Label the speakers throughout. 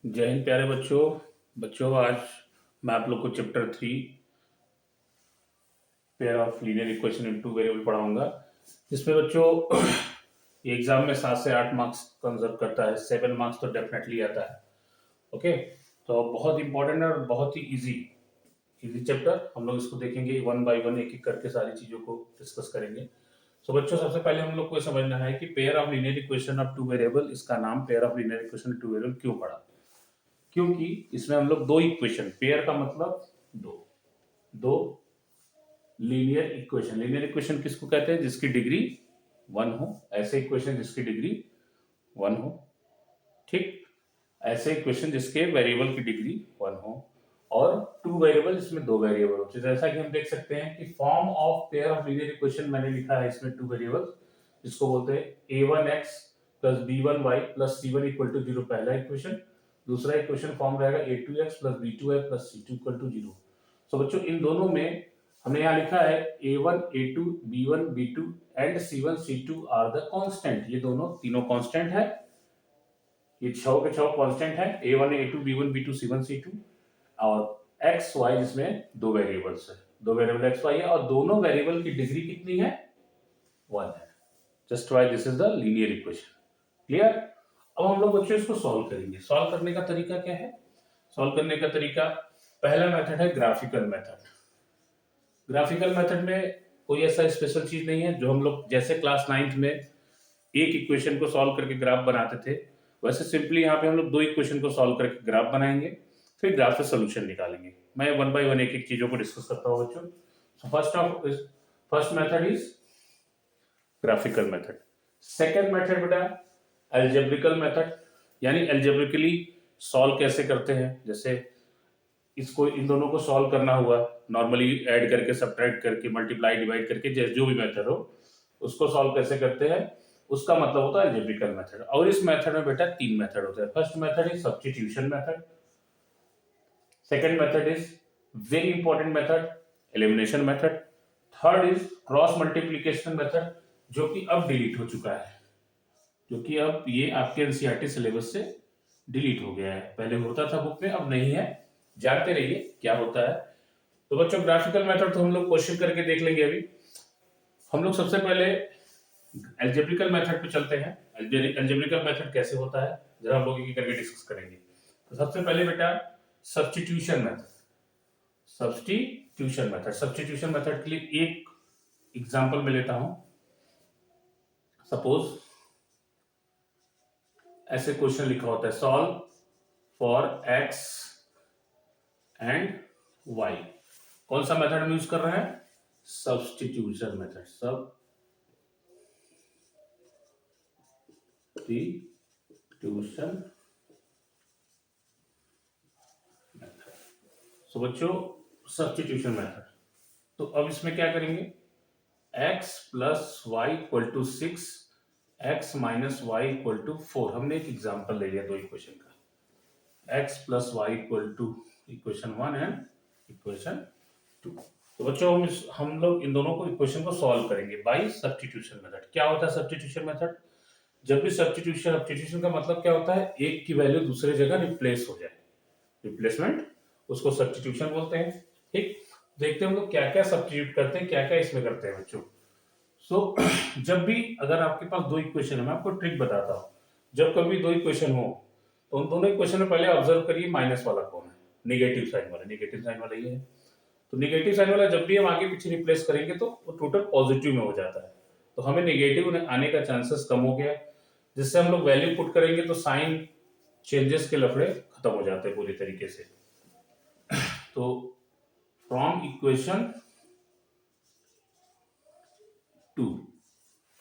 Speaker 1: जय हिंद प्यारे बच्चों। आज मैं आप लोग को chapter 3 pair of linear equation in two variable पढ़ाऊंगा, जिसमें बच्चों ये एग्जाम में 7 से 8 मार्क्स कंजर्व करता है। 7 मार्क्स तो डेफिनेटली आता है। ओके, तो बहुत इंपॉर्टेंट है और बहुत ही इजी इजी चैप्टर। हम लोग इसको देखेंगे वन बाय वन, एक एक करके सारी चीजों को डिस्कस करेंगे। सो बच्चों, सबसे पहले हम लोग को ये समझना है कि pair of linear equation of two variable, इसका नाम pair of linear equation two variable क्यों पड़ा? क्योंकि इसमें हम लोग दो इक्वेशन, पेयर का मतलब दो दो लीनियर इक्वेशन किसको कहते हैं? जिसकी डिग्री वन हो। ऐसे इक्वेशन जिसकी डिग्री वन हो, ठीक। ऐसे इक्वेशन जिसके वेरिएबल की डिग्री वन हो, और टू वेरिएबल जिसमें दो वेरिएबल हो। तो जैसा कि हम देख सकते हैं कि form of pair of linear equation मैंने लिखा है इसमें टू वेरिएबल, जिसको बोलते हैं a1x plus b1y plus c1 equal to zero, पहला इक्वेशन। दूसरा इक्वेशन फॉर्म रहेगा a2x plus b2y plus c2 equal to zero. तो बच्चों, इन दोनों में हमने यहाँ लिखा है a1 a2 b1 b2 and c1 c2 are the constant. ये दोनों तीनों कांस्टेंट है, ये छह के छह कांस्टेंट है, a1 a2 b1 b2 c1 c2। और एक्स वाई जिसमें दो वेरिएबल्स है, दो वेरिएबल एक्स वाई है, और दोनों वेरिएबल की डिग्री कितनी है? वन है। Just why this is the linear equation. Clear? अब हम लोग बच्चों इसको सॉल्व करेंगे। सॉल्व करने का तरीका क्या है? सॉल्व करने का तरीका, पहला मेथड है ग्राफिकल मेथड। ग्राफिकल मेथड में कोई ऐसा स्पेशल चीज नहीं है। जो हम लोग जैसे क्लास 9th में एक इक्वेशन को सॉल्व करके ग्राफ बनाते थे, वैसे सिंपली यहाँ पे हम लोग दो इक्वेशन को सॉल्व करके ग्राफ बनाएंगे, फिर ग्राफ से सोल्यूशन निकालेंगे। मैं वन बाय वन एक एक चीजों को डिस्कस करता हूँ बच्चों। First method is graphical method. Second method बेटा एल्जेब्रिकल मेथड, यानी एल्जेब्रिकली सॉल्व कैसे करते हैं। जैसे इसको, इन दोनों को सॉल्व करना हुआ, नॉर्मली ऐड करके, सब्ट्रैक्ट करके, मल्टीप्लाई डिवाइड करके, जो भी मेथड हो उसको सॉल्व कैसे करते हैं, उसका मतलब होता है एल्जेब्रिकल मेथड। और इस मेथड में बेटा तीन मेथड होते हैं। First method is substitution method, second method is very important method elimination method, third is cross multiplication method, जो कि अब डिलीट हो चुका है, जो कि अब ये आपके एनसीईआरटी सिलेबस से डिलीट हो गया है। पहले होता था बुक में, अब नहीं है। जानते रहिए क्या होता है। तो बच्चों, ग्राफिकल मेथड तो हम लोग क्वेश्चन करके देख लेंगे। अभी हम लोग सबसे पहले एल्जेब्रिकल मेथड पे चलते हैं। एल्जेब्रिकल मेथड कैसे होता है जरा हम लोग एक करके डिस्कस करेंगे। तो सबसे पहले बेटा सब्स्टिट्यूशन मेथड। सब्स्टिट्यूशन मेथड के लिए एक एग्जांपल में लेता हूं। सपोज ऐसे क्वेश्चन लिखा होता है, solve for X and Y. कौन सा मेथड हम यूज कर रहे हैं? Substitution method. Substitution method. So बच्चों, सब्स्टिट्यूशन मेथड, तो अब इसमें क्या करेंगे? x plus Y equal to 6, X minus Y equal to 4। हमने एक एग्जांपल ले लिया दो इक्वेशन का, x plus Y equal to equation 1 and equation 2। तो बच्चों, हम लोग इन दोनों को इक्वेशन को सॉल्व करेंगे बाय सब्स्टिट्यूशन मेथड। क्या होता है सब्स्टिट्यूशन मेथड? जब भी सब्स्टिट्यूशन का मतलब क्या होता है? एक की वैल्यू दूसरे जगह रिप्लेस हो जाए, रिप्लेसमेंट, उसको सब्स्टिट्यूशन बोलते हैं। ठीक, देखते हैं हम लोग क्या क्या सब्स्टिट्यूट करते हैं, क्या क्या इसमें करते हैं बच्चों। जब भी अगर आपके पास दो इक्वेशन है, मैं आपको ट्रिक बताता हूँ। जब कभी दो इक्वेशन हो, तो उन दोनों इक्वेशन में पहले ऑब्जर्व करिए माइनस वाला कौन है, नेगेटिव साइन वाला। नेगेटिव साइन वाला ये है, तो नेगेटिव साइन वाला जब भी हम आगे पीछे रिप्लेस करेंगे तो वो टोटल पॉजिटिव में हो जाता है। तो हमें नेगेटिव आने का चांसेस कम हो गया, जिससे हम लोग वैल्यू पुट करेंगे तो साइन चेंजेस के लफड़े खत्म हो जाते हैं पूरी तरीके से। तो फ्रॉम इक्वेशन टू,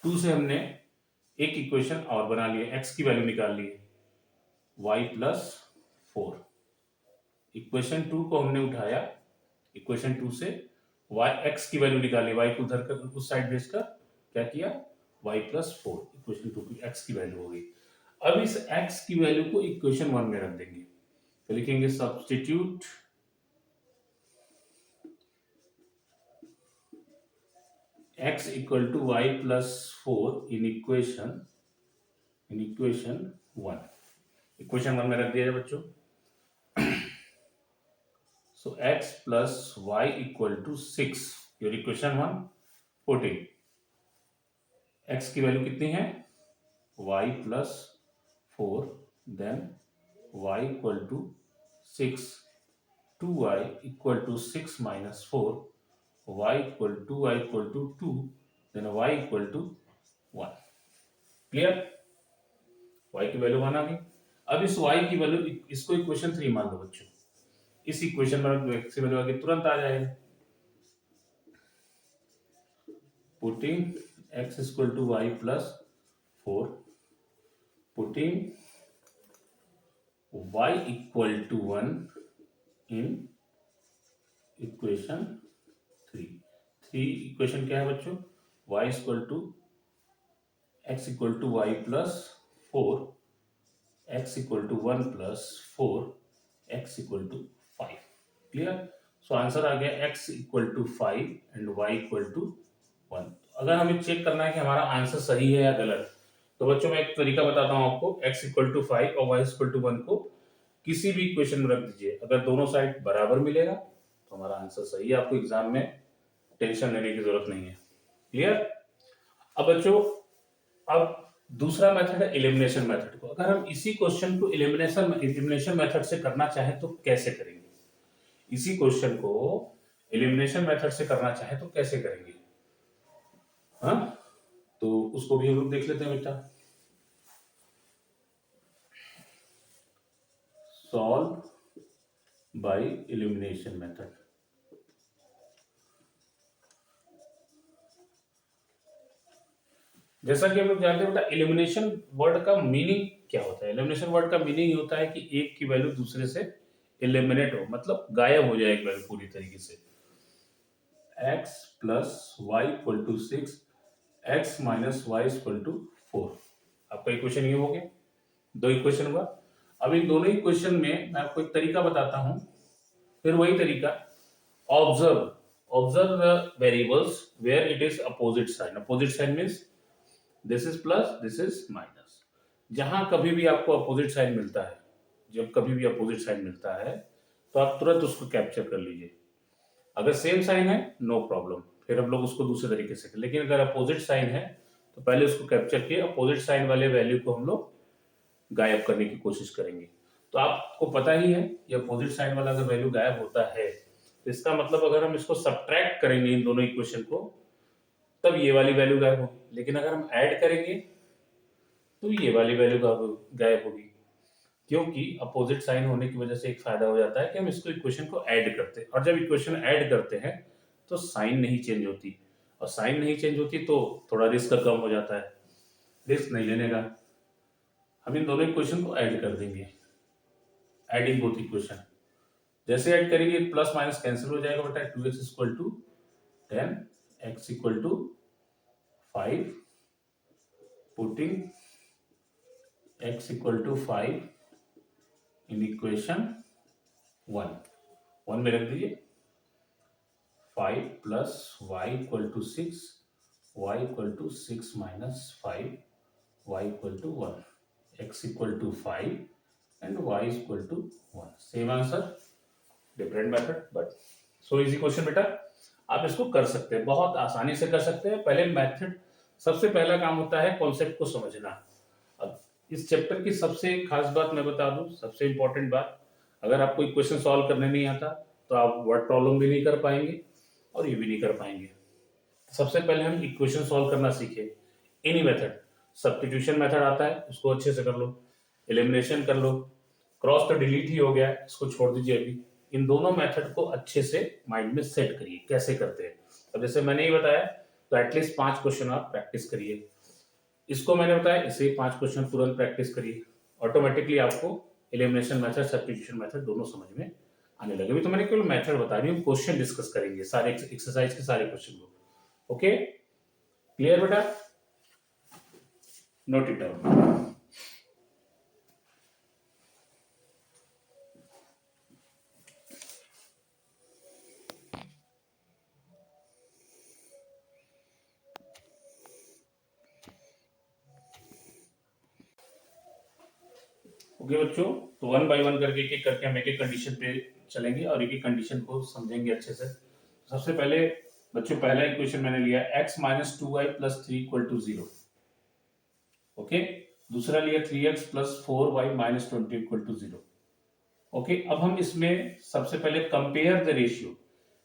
Speaker 1: टू से हमने एक इक्वेशन और बना लिया, एक्स की वैल्यू निकाल ली है वाई प्लस 4। इक्वेशन टू को हमने उठाया, इक्वेशन टू से वाई एक्स की वैल्यू निकाली, वाई को उधर कर उस साइड भेजकर क्या किया, वाई प्लस 4। इक्वेशन टू की एक्स की वैल्यू हो गई। अब इस एक्स की वैल्यू को इक्वेशन वन में रख देंगे, तो लिखेंगे substitute x equal to Y plus 4 in equation one. Equation 1 में रख दिया है बच्चों। So x plus Y equal to 6, your equation 1 14। x की वैल्यू कितनी है, y plus 4, then y equal to 6, 2y equal to 6 minus 4, y equal to 2, then y equal to 1। Clear, y की value 1 आ गई। अब इस y की value, इसको इक्वेशन 3 मान लो बच्चों। इस इक्वेशन में x की वैल्यू आगे तुरंत आ जाएगा। Putting x equal to y plus 4, putting y equal to 1 in equation 3 equation क्या है बच्चों, y equal to x equal to Y plus 4, x equal to 1 plus 4, x equal to 5। Clear, so answer आ गया x equal to 5 and y equal to 1। अगर हमें check करना है कि हमारा आंसर सही है या गलत, तो बच्चों मैं एक तरीका बताता हूं आपको। x इक्वल टू 5 और y इक्वल टू 1 को किसी भी इक्वेशन में रख दीजिए, अगर दोनों साइड बराबर मिलेगा तो हमारा आंसर सही है। आपको एग्जाम में टेंशन लेने की जरूरत नहीं है। क्लियर, अब बच्चों, अब दूसरा मेथड है एलिमिनेशन मेथड को। अगर हम इसी क्वेश्चन को एलिमिनेशन मेथड से करना चाहें तो कैसे करेंगे, इसी क्वेश्चन को एलिमिनेशन मेथड से करना चाहें तो कैसे करेंगे, हाँ, तो उसको भी हम लोग देख लेते हैं बेटा। Solve by elimination method. जैसा कि हम लोग जानते हैं बेटा, एलिमिनेशन वर्ड का मीनिंग क्या होता है। एलिमिनेशन वर्ड का मीनिंग ये होता है कि एक की वैल्यू दूसरे से एलिमिनेट हो, मतलब गायब हो जाए एक वैल्यू पूरी तरीके से। x plus Y equal to 6, x minus Y equal to 4। आपका इक्वेशन ये हो गया, दो इक्वेशन हुआ। अब इन दोनों इक्वेशन में मैं आपको एक तरीका बताता हूं, फिर वही तरीका, observe observe the variables where it is opposite sign. Opposite sign means this is plus, this is minus. जहां कभी भी आपको अपोजिट साइन मिलता है, जब कभी भी अपोजिट साइन मिलता है तो आप तुरंत उसको कैप्चर कर लीजिए। अगर सेम साइन है नो प्रॉब्लम, फिर हम लोग उसको दूसरे तरीके से करें। लेकिन अगर अपोजिट साइन है तो पहले उसको कैप्चर किए, अपोजिट साइन वाले वैल्यू को हम लोग गायब करने की कोशिश करेंगे। तो आपको पता ही है कि अपोजिट साइन वाला अगर वैल्यू गायब होता है तो इसका मतलब अगर हम इसको सब्ट्रैक्ट करेंगे इन दोनों इक्वेशन को, तब ये वाली वैल्यू गायब होगी। लेकिन अगर हम ऐड करेंगे तो ये वाली वैल्यू गायब होगी, क्योंकि अपोजिट साइन होने की वजह से एक फायदा हो जाता है कि हम इसको इक्वेशन को ऐड करते हैं, और जब इक्वेशन ऐड करते हैं तो साइन नहीं चेंज होती, और साइन नहीं चेंज होती तो थोड़ा रिस्क कम हो जाता है, रिस्क नहीं लेने का। हम इन दोनों इक्वेशन को ऐड कर देंगे, एडिंग बोथ इक्वेशन। जैसे ऐड करेंगे प्लस माइनस कैंसिल हो जाएगा बेटा। 2x equal to 10, x equal to 5, putting x equal to 5 in equation 1 में रख दीजिए। 5 plus Y equal to 6, Y equal to 6 minus 5, Y equal to 1, X equal to 5 and Y equal to 1। Same answer, different method, but so easy question बेटा। आप इसको कर सकते हैं, बहुत आसानी से कर सकते हैं। पहले मेथड, सबसे पहला काम होता है कॉन्सेप्ट को समझना। अब इस चैप्टर की सबसे खास बात मैं बता दूं, सबसे इंपॉर्टेंट बात, अगर आपको इक्वेशन सॉल्व करने नहीं आता तो आप वर्ड प्रॉब्लम भी नहीं कर पाएंगे और ये भी नहीं कर पाएंगे। सबसे पहले हम इक्वेशन सॉल्व करना सीखे, एनी मेथड। सब्स्टिट्यूशन मेथड आता है, उसको अच्छे से कर लो, एलिमिनेशन कर लो, क्रॉस तो डिलीट ही हो गया, इसको छोड़ दीजिए अभी। इन दोनों मेथड को अच्छे से माइंड में सेट करिए कैसे करते हैं। अब जैसे मैंने ही बताया तो एटलीस्ट 5 क्वेश्चन आप प्रैक्टिस करिए। इसको मैंने बताया, इसे 5 क्वेश्चन तुरंत प्रैक्टिस करिए, ऑटोमेटिकली आपको एलिमिनेशन मेथड, सब्स्टिट्यूशन मेथड दोनों समझ में आने लगे। अभी तो मैंने केवल मेथड बता रही हूँ, क्वेश्चन डिस्कस करेंगे सारे एक्सरसाइज के सारे क्वेश्चन को। ओके, क्लियर बेटा, नोट इट डाउन। ओके बच्चों, तो वन बाय वन करके एक एक करके हम एक एक कंडीशन पे चलेंगे और एक एक कंडीशन को समझेंगे अच्छे से। सबसे पहले बच्चों पहला इक्वेशन मैंने लिया x minus two Y plus three equal to zero. Okay, दूसरा लिया 3x plus four Y minus twenty equal to zero. Okay, अब हम इसमें सबसे पहले कंपेयर द रेशियो,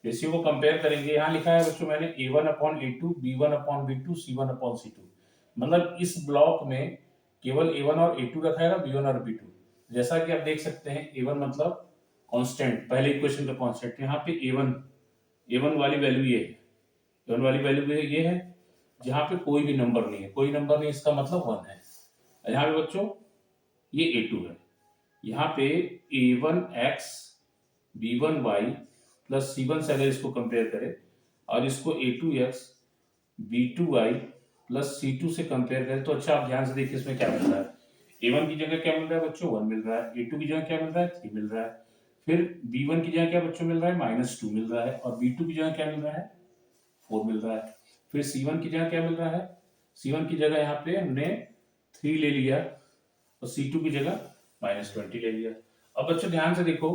Speaker 1: रेशियो को कंपेयर करेंगे। यहाँ लिखा है बच्चों मैंने a1 upon a2, b1 upon b2, c1 upon c2। मतलब इस ब्लॉक में केवल a1 और a2 रखा है, b1 और b2। जैसा कि आप देख सकते हैं a1 मतलब कांस्टेंट, पहले इक्वेशन का कांस्टेंट। यहाँ पे a1 वाली वैल्यू ये है, a1 वाली वैल्यू ये है, जहाँ पे कोई भी नंबर नहीं है, कोई नंबर नहीं, इसका मतलब 1 है। यहाँ पे बच्चों ये a2 है, यहाँ पे a1x b1y प्लस c1 से अगर इसको कंपेयर करें और इसको a2x b2y प्लस c2 से कंपेयर करें तो अच्छा आप ध्यान से देखिए इसमें क्या मिल रहा है। a1 की जगह क्या मिल रहा है बच्चों, 1 मिल रहा है। a2 की जगह क्या मिल रहा है, 3 मिल रहा है। फिर b1 की जगह क्या बच्चों मिल रहा है, -2 मिल रहा है। और b2 की जगह क्या मिल रहा है, 4 मिल रहा है। फिर c1 की जगह क्या मिल रहा है, c1 की जगह यहाँ पे हमने 3 ले लिया और c2 की जगह -20 ले लिया। अब बच्चों ध्यान से देखो,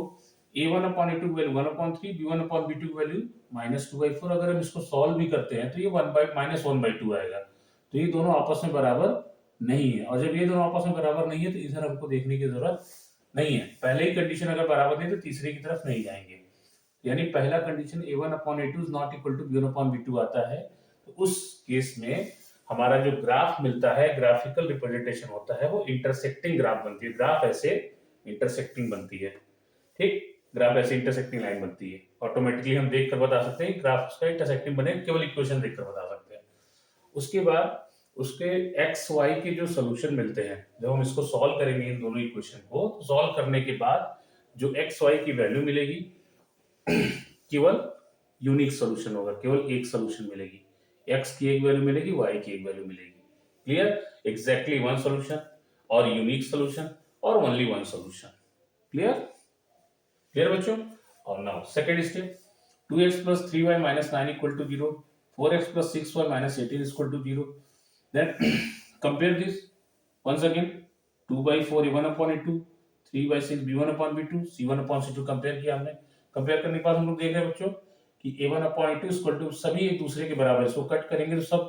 Speaker 1: a1 अपॉन a2 की वैल्यू 1/3, b1 अपॉन b2 की वैल्यू -2/4। अगर हम इसको सॉल्व भी करते हैं तो ये 1/2 आएगा। तो ये दोनों आपस में बराबर नहीं है, और जब ये दोनों आपस में बराबर नहीं है तो इधर हमको देखने की जरूरत नहीं है। पहले ही कंडीशन अगर बराबर नहीं तो तीसरे की तरफ नहीं जाएंगे। यानी पहला condition a1 upon a2 is not equal to b1 upon b2 आता है, तो उस केस में हमारा जो ग्राफ मिलता है, ग्राफिकल रिप्रेजेंटेशन होता है, वो इंटरसेक्टिंग ग्राफ बनती है। ग्राफ ऐसे इंटरसेक्टिंग बनती है, ठीक, ग्राफ ऐसे इंटरसेक्टिंग लाइन बनती है। ऑटोमेटिकली हम देख कर बता सकते हैं ग्राफ उसका इंटरसेक्टिंग बने, केवल इक्वेशन देखकर बता सकते हैं। उसके बाद उसके एक्स वाई के जो सोल्यूशन मिलते हैं, जब हम इसको सॉल्व करेंगे इन दोनों इक्वेशन को, तो सॉल्व करने के बाद जो एक्स वाई की वैल्यू मिलेगी केवल यूनिक सोल्यूशन होगा, केवल एक सोल्यूशन मिलेगी। एक्स की एक वैल्यू मिलेगी, वाई की एक वैल्यू मिलेगी। क्लियर, एग्जैक्टली वन सोल्यूशन और यूनिक सोल्यूशन और only one solution. Clear, clear बच्चों। और now second step, 2x plus 3y minus 9 equal to 0, 4x plus 6y minus 18 is equal to 0. Then compare this once again, 2 by 4 a1 upon a2, 3 by 6 b1 upon b2, c1 upon c2 compare किया हमने। Compare करने के बाद हम लोग देख रहे हैं बच्चों कि a1 upon a2 equal to, सभी एक दूसरे के बराबर है। इसको कट करेंगे तो सब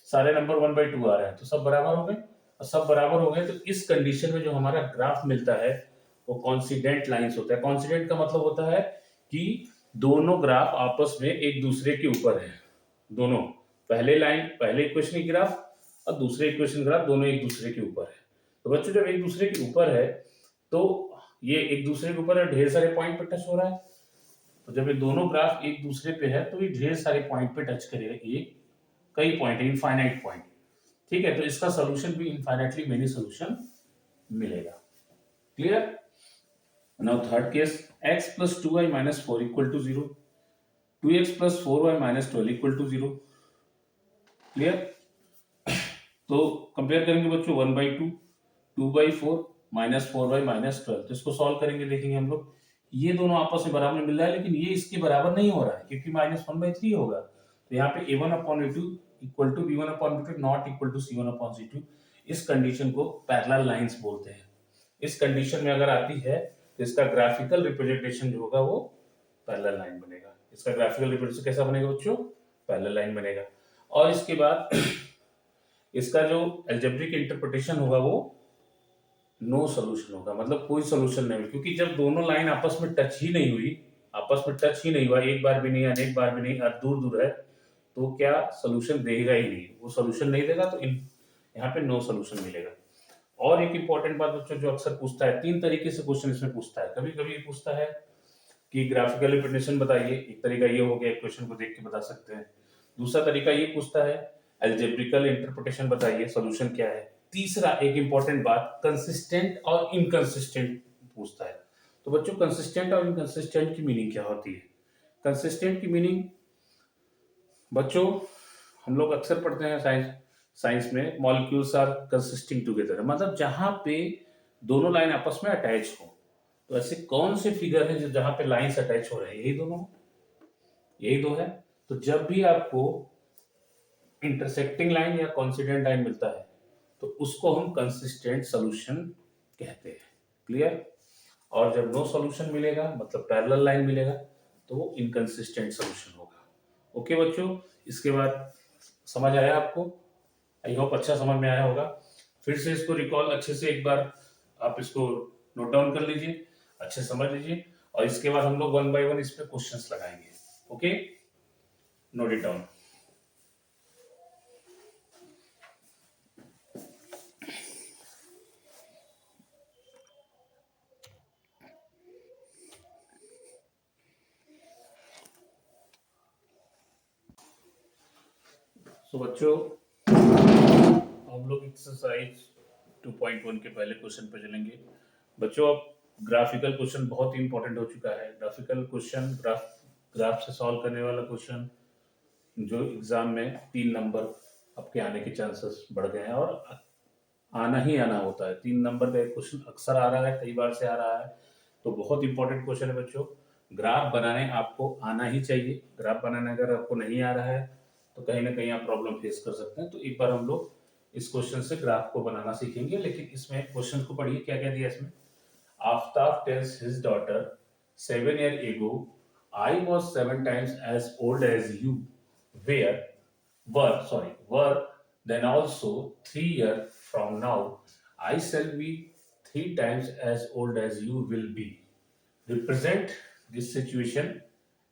Speaker 1: सारे नंबर 1/2 आ रहे हैं, तो सब बराबर हो गए। और सब बराबर हो गए तो इस कंडीशन में जो हमारा ग्राफ मिलता है वो कॉन्सिडेंट लाइंस होता है। कॉन्सिडेंट का मतलब होता है कि दोनों ग्राफ आपस में एक दूसरे के ऊपर है। दोनों, पहले लाइन, पहले इक्वेशन की ग्राफ और दूसरे इक्वेशन ग्राफ, दोनों एक दूसरे के ऊपर है। तो बच्चों जब एक दूसरे के ऊपर है तो ये एक दूसरे के ऊपर है, ढेर सारे पॉइंट पे टच हो रहा है। तो जब ये दोनों ग्राफ एक दूसरे पे है तो ये ढेर सारे पॉइंट पे टच करेगा। ये कई पॉइंट है, इनफाइनाइट पॉइंट, ठीक है। तो इसका सोल्यूशन भी इनफाइनाइटली मेनी सोल्यूशन मिलेगा। Clear. Now third case, x plus 2y minus 4 equal to 0, 2x plus 4y minus 12 equal to 0। Clear. तो कंपेयर करेंगे बच्चों 1/2, 2/4 माइनस 4y माइनस 12। तो इसको सॉल्व करेंगे, देखेंगे हम लोग ये दोनों आपस में बराबर मिल रहा है, लेकिन ये इसके बराबर नहीं हो रहा है क्योंकि -1/3 होगा। तो यहाँ पे a1 upon a2 equal to b1 upon b2 not equal to c1 upon c2। इस कंडीशन को पैरेलल लाइंस बोलते हैं। इस कंडीशन में अगर आती है तो इसका ग्राफिकल रिप्रेजेंटेशन जो होगा वो पैरेलल लाइन बनेगा। इसका ग्राफिकल रिप्रेजेंटेशन कैसा बनेगा बच्चों, पैरेलल लाइन बनेगा। और इसके बाद इसका जो अलजेब्रिक इंटरप्रिटेशन होगा वो नो सोल्यूशन होगा, मतलब कोई सोल्यूशन नहीं, क्योंकि जब दोनों लाइन आपस में टच ही नहीं हुई, आपस में टच ही नहीं हुआ, एक बार भी नहीं, अनेक बार भी नहीं, और दूर दूर है, तो क्या सोल्यूशन देगा ही नहीं। वो सोल्यूशन नहीं देगा तो यहाँ पे नो सोल्यूशन मिलेगा। और एक इंपॉर्टेंट बात बच्चों जो अक्सर पूछता है, तीन तरीके से क्वेश्चन इसमें पूछता है। कभी कभी पूछता है कि ग्राफिकल रिप्रेजेंटेशन बताइए, एक तरीका ये हो गया, क्वेश्चन को देख के बता सकते हैं। दूसरा तरीका ये पूछता है अलजेब्रिकल इंटरप्रिटेशन बताइए, सॉल्यूशन क्या है। तीसरा एक इंपॉर्टेंट बात, कंसिस्टेंट और इनकंसिस्टेंट पूछता है। तो बच्चों कंसिस्टेंट और इनकंसिस्टेंट की मीनिंग क्या होती है। कंसिस्टेंट की मीनिंग बच्चों हम लोग अक्सर पढ़ते हैं साइंस में, मॉलिक्यूल्स आर कंसिस्टिंग टुगेदर, मतलब जहां पे दोनों लाइन आपस में अटैच हो। तो ऐसे कौन से फिगर है जो जहां पे लाइंस अटैच हो रहे हैं, यही दोनों, यही दो है। तो जब भी आपको इंटरसेक्टिंग लाइन या कॉन्सिडेंट लाइन मिलता है तो उसको हम कंसिस्टेंट सॉल्यूशन कहते हैं। क्लियर? और जब नो सॉल्यूशन मिलेगा मतलब पैरेलल लाइन मिलेगा तो वो इनकंसिस्टेंट सॉल्यूशन होगा। ओके बच्चों, इसके बाद समझ आया आपको? आई होप अच्छा समझ में आया होगा। फिर से इसको रिकॉल अच्छे से एक बार आप इसको नोट डाउन कर लीजिए, अच्छे से समझ लीजिए, और इसके बाद हम लोग वन बाय वन इस पे क्वेश्चंस लगाएंगे। Okay, note it down. So बच्चों, हम लोग एक्सरसाइज 2.1 के पहले क्वेश्चन पे चलेंगे। बच्चों, अब ग्राफिकल क्वेश्चन बहुत ही इंपॉर्टेंट हो चुका है। ग्राफिकल क्वेश्चन, ग्राफ से सॉल्व करने वाला क्वेश्चन जो एग्जाम में 3 नंबर आपके आने के चांसेस बढ़ गए हैं, और आना ही आना होता है। 3 नंबर का एक क्वेश्चन अक्सर आ रहा है, कई बार से आ रहा है, तो बहुत इंपॉर्टेंट क्वेश्चन है बच्चों। ग्राफ बनाने आपको आना ही चाहिए। ग्राफ बनाने अगर आपको नहीं आ रहा है तो कहीं ना कहीं आप प्रॉब्लम फेस कर सकते हैं। तो एक बार हम लोग इस क्वेश्चन से ग्राफ को बनाना सीखेंगे, लेकिन इसमें क्वेश्चन को पढ़िए क्या क्या दिया इसमें। Aftab tales his daughter 7 years ago, I was 7 times as old as you were were then also 3 years from now I shall be 3 times as old as you will be. Represent this situation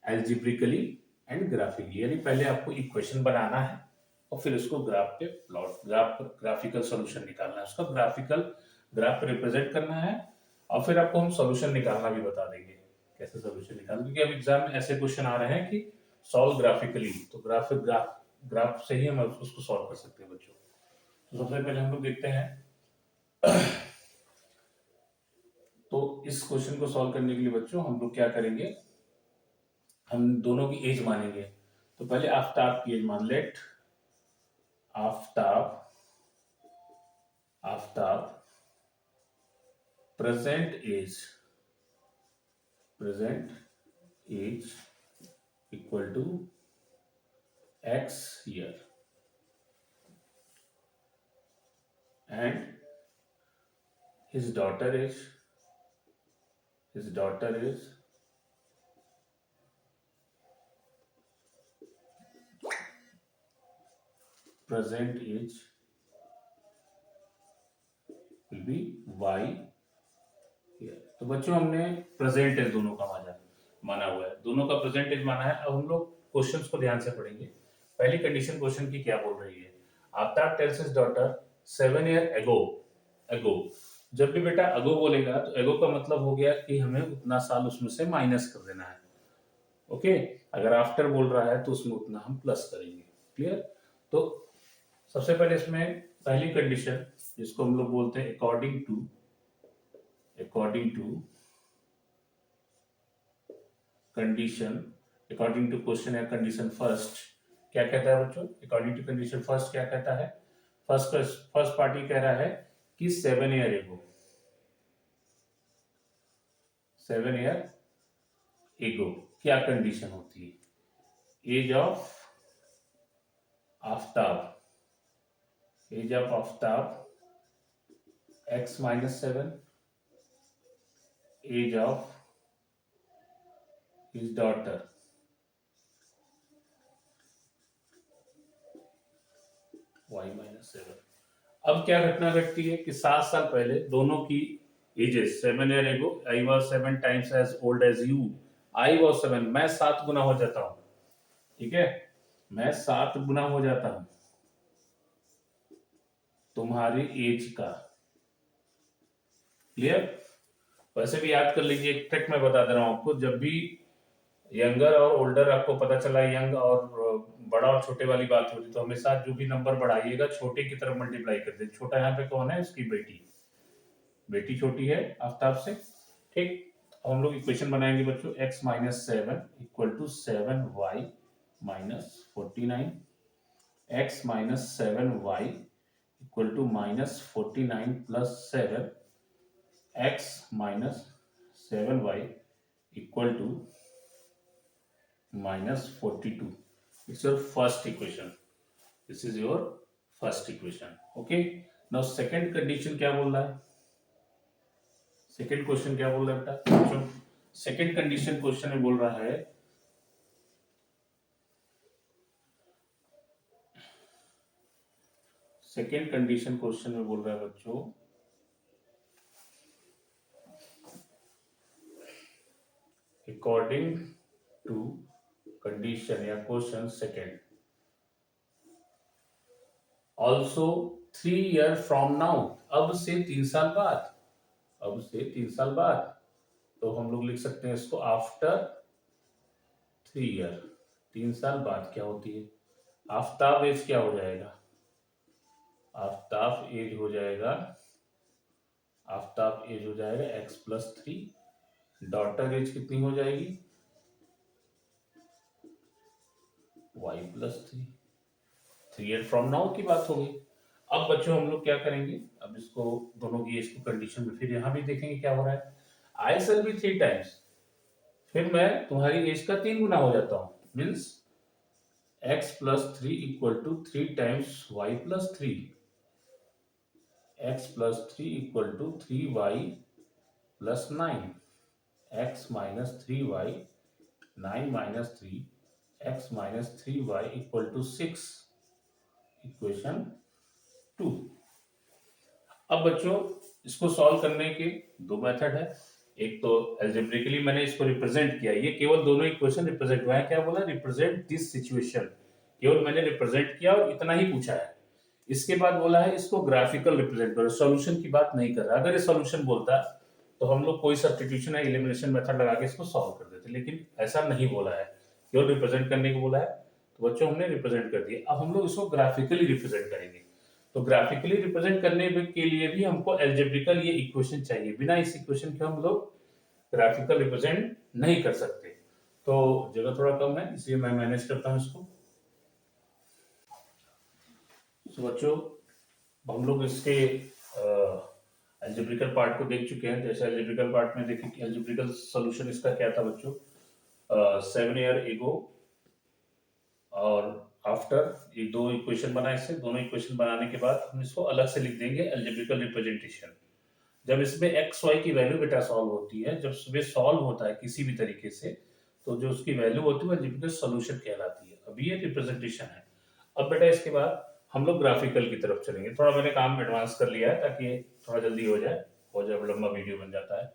Speaker 1: algebraically and graphically. यानी पहले आपको equation बनाना है और फिर उसको graph पे plot graphical solution निकालना है, उसका ग्राफ पे रिप्रेजेंट करना है, और फिर आपको हम सॉल्यूशन निकालना भी बता देंगे कैसे सॉल्यूशन निकालना, क्योंकि अब एग्जाम में ऐसे क्वेश्चन आ रहे हैं कि सॉल्व ग्राफिकली, तो ग्राफ से ही हम उसको सॉल्व कर सकते हैं बच्चों। तो सबसे पहले हम लोग देखते हैं। तो इस क्वेश्चन को सॉल्व करने के लिए बच्चों हम लोग क्या करेंगे, हम दोनों की एज मानेंगे। तो पहले आफ्ताब की एज मान लेट Aftab Aftab present age equal to x year and his daughter is present age will be y year। तो बच्चों हमने प्रेजेंट एज दोनों का माना हुआ है, दोनों का प्रेजेंट एज माना है। अब हम लोग क्वेश्चंस को ध्यान से पढ़ेंगे। पहली कंडीशन क्वेश्चन की क्या बोल रही है, Aftab tales his daughter 7 years ago। जब भी बेटा अगो बोलेगा तो एगो का मतलब हो गया कि हमें उतना साल उसमें से माइनस कर देना है। ओके, अगर आफ्टर बोल रहा है तो उसमें उतना हम प्लस करेंगे। क्लियर? तो सबसे पहले इसमें पहली कंडीशन जिसको हम लोग बोलते हैं according to condition, according to question या कंडीशन फर्स्ट क्या कहता है बच्चों, अकॉर्डिंग टू कंडीशन फर्स्ट क्या कहता है, फर्स्ट पार्टी कह रहा है कि 7 year एगो क्या कंडीशन होती है, age of Aftab x-7, age of his daughter y-7। अब क्या घटना घटती है कि 7 साल पहले दोनों की edges 7 year ago I was 7 times as old as you, I was 7, मैं 7 गुना हो जाता हूं। ठीक है, मैं 7 गुना हो जाता हूं तुम्हारी एज का। क्लियर? वैसे भी याद कर लीजिए, एक ट्रिक मैं बता दे रहा हूं आपको, जब भी यंगर और ओल्डर आपको पता चला, यंग और बड़ा और छोटे वाली बात हो रही, तो हमेशा जो भी नंबर बढ़ाइएगा छोटे की तरफ मल्टीप्लाई कर दे। छोटा यहाँ पे कौन है, उसकी बेटी छोटी है आफ्ताब से। ठीक, अब हम लोग इक्वेशन बनाएंगे बच्चों, x-7 equal to 7y-49, x-7y equal to -49 plus 7, x-7y equal to -42। It's your first equation. This is your first equation. Okay. Now second condition क्या बोल रहा है, सेकेंड क्वेश्चन क्या बोल रहा है बेटा? सेकेंड कंडीशन क्वेश्चन में बोल रहा है सेकेंड कंडीशन क्वेश्चन में बोल रहा है बच्चों, अकॉर्डिंग टू कंडीशन या question second, also 3 year from now, अब से 3 साल बाद, अब से 3 साल बाद, तो हम लोग लिख सकते हैं इसको आफ्टर 3 ईयर, 3 साल बाद क्या होती है? आफ्ताब एज क्या हो जाएगा? आफ्ताब एज हो जाएगा, आफ्ताब एज हो जाएगा x+3, डॉटर एज कितनी हो जाएगी? y+3, 3 ईयर फ्रॉम नाउ की बात होगी। अब बच्चों हम लोग क्या करेंगे, अब इसको दोनों की एज को कंडीशन में फिर यहां भी देखेंगे क्या हो रहा है। आई शैल बी 3 टाइम्स, फिर मैं तुम्हारी एज का 3 गुना हो जाता हूँ, means x+3 equal to 3 times y+3, x+3 equal to 3y+9, x-3y, 9-3, x-3y equal to 6, equation 2। अब बच्चों इसको सॉल्व करने के दो मेथड है, एक तो एल्जेब्रिकली मैंने इसको रिप्रेजेंट किया, ये केवल दोनों इक्वेशन रिप्रेजेंट हुआ है, क्या बोला? रिप्रेजेंट दिस सिचुएशन, केवल मैंने रिप्रेजेंट किया और इतना ही पूछा है। इसके बाद बोला है इसको ग्राफिकल रिप्रेजेंट करो, सॉल्यूशन की बात नहीं कर रहा। अगर ये सॉल्यूशन बोलता तो हम लोग कोई सब्स्टिट्यूशन या एलिमिनेशन मेथड लगा के इसको सॉल्व कर देते, लेकिन ऐसा नहीं बोला है, केवल रिप्रेजेंट करने को बोला है, तो बच्चों हमने रिप्रेजेंट कर दिया। अब हम लोग इसको ग्राफिकली रिप्रेजेंट करेंगे, तो ग्राफिकली रिप्रेजेंट करने के लिए भी हमको एल्जेब्रिकल ये इक्वेशन चाहिए, बिना इस इक्वेशन के हम लोग ग्राफिकल रिप्रेजेंट नहीं कर सकते। तो जगह थोड़ा कम है इसलिए मैं मैनेज करता हूँ इसको। तो बच्चों हम लोग इसके एल्जेब्रिकल पार्ट को देख चुके हैं। जैसे एल्जेब्रिकल पार्ट में देखें कि एल्जेब्रिकल सॉल्यूशन इसका क्या था बच्चों, 7 ईयर एगो और आफ्टर, ये दो इक्वेशन बनाए, इससे दोनों इक्वेशन बनाने के बाद हम इसको अलग से लिख देंगे एल्जेब्रिकल रिप्रेजेंटेशन। जब इसमें एक्स वाई की वैल्यू बेटा सॉल्व होती है, जब सुबह सॉल्व होता है किसी भी तरीके से, तो जो उसकी वैल्यू होती है एल्जेब्रिकल सॉल्यूशन कहलाती है। अभी ये रिप्रेजेंटेशन है। अब बेटा इसके बाद हम लोग ग्राफिकल की तरफ चलेंगे। थोड़ा मैंने काम एडवांस कर लिया है ताकि थोड़ा जल्दी हो जाए, लंबा वीडियो बन जाता है।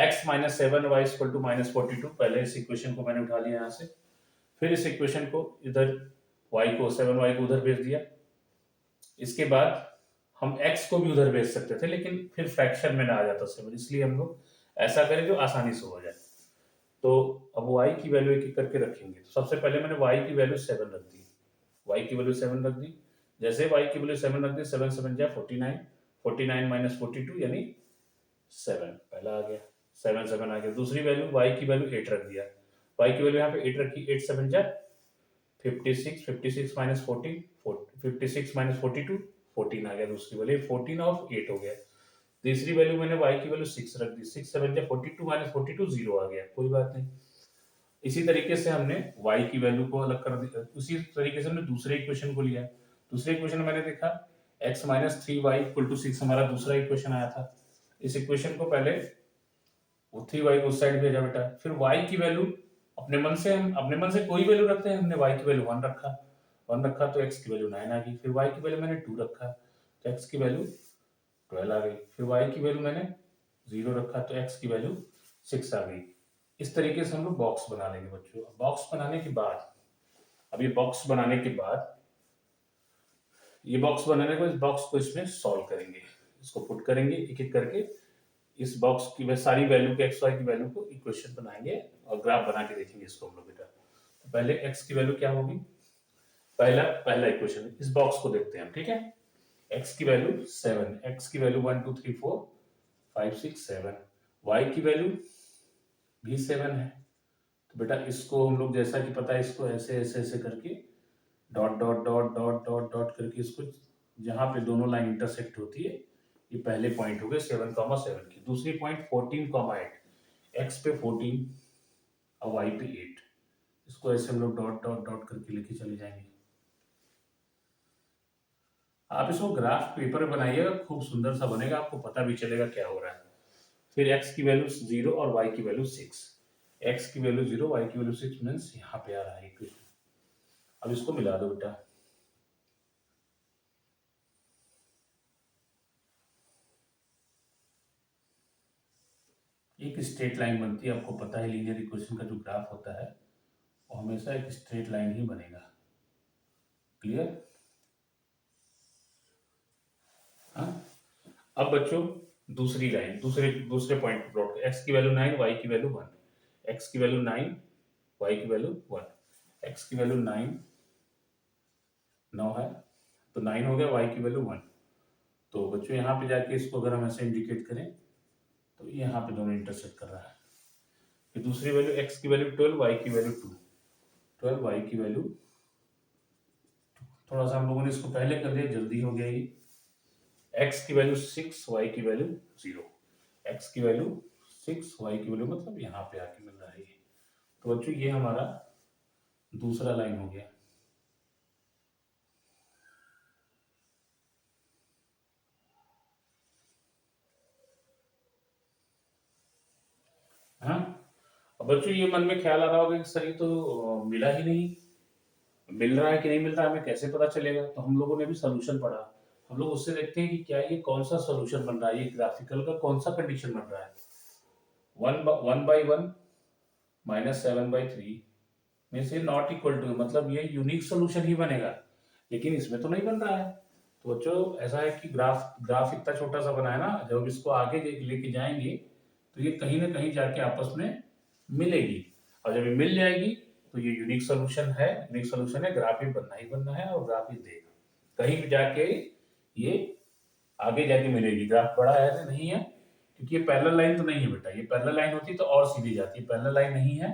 Speaker 1: x-7y=-42, पहले इस इक्वेशन को मैंने उठा लिया यहाँ से, फिर इस इक्वेशन को इधर y को 7y को उधर भेज दिया। इसके बाद हम x को भी उधर भेज सकते थे, लेकिन फिर फ्रैक्शन में ना आ जाता 7, इसलिए हम लोग ऐसा करें जो आसानी से हो जाए। तो अब y की वैल्यू एक एक करके रखेंगे। तो सबसे पहले मैंने y की वैल्यू 7 रख दी, y की वैल्यू 7 रख दी। जैसे y की वैल्यू 7 रख दी, 7 7 जा 49, 49 - 42 यानी 7, पहला आ गया, 7 7 आ गया। दूसरी वैल्यू y की वैल्यू 8 रख दिया, y की वैल्यू यहाँ पे 8 रखी, 8 7 जा 56, 56 - 14, 56 - 42, 14 आ गया दूसरी वैल्यू, 14 और 8 हो गया। तीसरी वैल्यू मैंने y की वैल्यू 6 रख दी, 6 7 जा 42 - 42, 0 आ गया, कोई बात नहीं। इसी तरीके से हमने y की वैल्यू को अलग कर दिया, उसी तरीके से हमने दूसरे इक्वेशन को लिया। दूसरे इक्वेशन में मैंने देखा x - 3y = 6 हमारा दूसरा इक्वेशन आया था। इस इक्वेशन को पहले वो 3y को उस साइड भेजा बेटा, फिर y की वैल्यू अपने मन से कोई वैल्यू रखते हैं, हमने y की वैल्यू 1 रखा, 1 रखा तो x की वैल्यू 9 आ गई। फिर y की वैल्यू मैंने 2 रखा तो x की वैल्यू 12 आ गई। फिर y की वैल्यू मैंने 0 रखा तो x की वैल्यू 6 आ गई। इस तरीके से हम लोग बॉक्स बना लेंगे बच्चों। बॉक्स बनाने के बाद, अब ये बॉक्स बनाने के बाद, ये बॉक्स बनाने के बाद इस बॉक्स को इसमें सॉल्व करेंगे, इसको पुट करेंगे एक एक करके। इस बॉक्स की सारी वैल्यू के एक्स वाई की वैल्यू को इक्वेशन बनाएंगे और ग्राफ बना के देखेंगे इसको हम लोग बेटा। तो पहले x की वैल्यू क्या होगी, पहला इक्वेशन, इस बॉक्स को देखते हैं हम, ठीक है। x की वैल्यू 7, x की वैल्यू 1 2 3 4 5 6 7, y की वैल्यू भी 7 है। तो बेटा इसको हम लोग जैसा कि पता है, इसको ऐसे ऐसे ऐसे करके dot dot dot dot dot dot करके इसको, जहां पे दोनों लाइन इंटरसेक्ट होती है, ये पहले पॉइंट हो गए 7,7 की। दूसरी पॉइंट 14,8, x पे 14 और y पे 8, इसको ऐसे हम लोग डॉट डॉट डॉट करके लेके चले जाएंगे। आप इसको ग्राफ पेपर में बनाइएगा, खूब सुंदर सा बनेगा, आपको पता भी चलेगा क्या हो रहा है। फिर x की वैल्यू 0 और y की वैल्यू 6, x की वैल्यू 0, y की वैल्यू 6 मीन्स यहाँ पे आ रहा है इक्वेशन। अब इसको मिला दो बेटा, एक स्ट्रेट लाइन बनती है, आपको पता है लीनियर इक्वेशन का जो ग्राफ होता है वो हमेशा एक स्ट्रेट लाइन ही बनेगा। क्लियर? हाँ, अब बच्चों दूसरी लाइन, दूसरे दूसरे पॉइंट पे प्लॉट, x की वैल्यू 9, y की वैल्यू 1, x की वैल्यू 9, y की वैल्यू 1, x की वैल्यू 9 है तो 9 हो गया, y की वैल्यू 1। तो बच्चों यहाँ पे जाके इसको अगर हम ऐसे इंडिकेट करें तो यहाँ पे दोनों इंटरसेक्ट कर रहा है। फिर दूसरी वैल्यू x की वैल्यू 12, y की वैल्यू 2, 12, y की वैल्यू, थोड़ा सा हम लोगों ने इसको पहले कर दिया, जल्दी हो गया ये। x की वैल्यू 6, y की वैल्यू 0, x की वैल्यू 6, y की वैल्यू मतलब यहाँ पे आके मिल रहा है ये। तो बच्चों ये हमारा दूसरा लाइन हो गया। हाँ, अब बच्चों ये मन में ख्याल आ रहा होगा कि सर ये तो मिला ही नहीं, मिल रहा है कि नहीं मिल रहा है हमें कैसे पता चलेगा? तो हम लोगों ने भी सोल्यूशन पढ़ा, हम लोग उससे देखते हैं कि क्या ये कौन सा सोल्यूशन बन रहा है, ये ग्राफिकल का कौन सा कंडीशन बन रहा है। 1/1 -7/3 में से नॉट इक्वल टू, मतलब ये यूनिक सोल्यूशन ही बनेगा, लेकिन इसमें तो नहीं बन रहा है। तो बच्चों ऐसा है कि ग्राफ ग्राफ इतना छोटा सा बना है ना, जब इसको आगे लेके जाएंगे तो ये कहीं ना कहीं जाके आपस में मिलेगी, और जब ये मिल जाएगी तो ये यूनिक सोल्यूशन है। यूनिक सोल्यूशन है, ग्राफ ही बनना ही बनना है और ग्राफ ही देगा, कहीं भी जाके ये आगे जाके मिलेगी। ग्राफ बड़ा है या नहीं है, क्योंकि ये पैरेलल लाइन तो नहीं है बेटा, ये पैरेलल लाइन होती तो और सीधी जाती, पैरेलल लाइन नहीं है,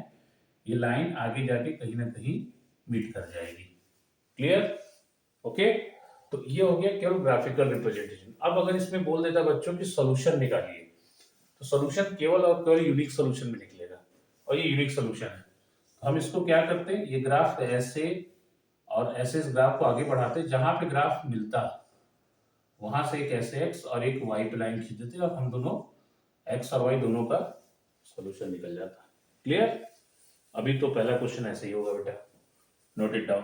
Speaker 1: ये लाइन आगे जाके कहीं ना कहीं मीट कर जाएगी। क्लियर? ओके, तो ये हो गया केवल ग्राफिकल रिप्रेजेंटेशन। अब अगर इसमें बोल देता बच्चों की सोल्यूशन निकालिए, तो सोल्यूशन केवल और केवल यूनिक सोल्यूशन में निकलेगा, और ये यूनिक सोल्यूशन है। तो हम इसको क्या करते हैं, ये ग्राफ ऐसे और ऐसे इस ग्राफ को आगे बढ़ाते, जहां पे ग्राफ मिलता वहां से एक ऐसे एक्स और एक वाई पे लाइन खींच देते, और हम दोनों एक्स और वाई दोनों का सोल्यूशन निकल जाता। क्लियर? अभी तो पहला क्वेश्चन ऐसे ही होगा बेटा, नोट इट डाउन।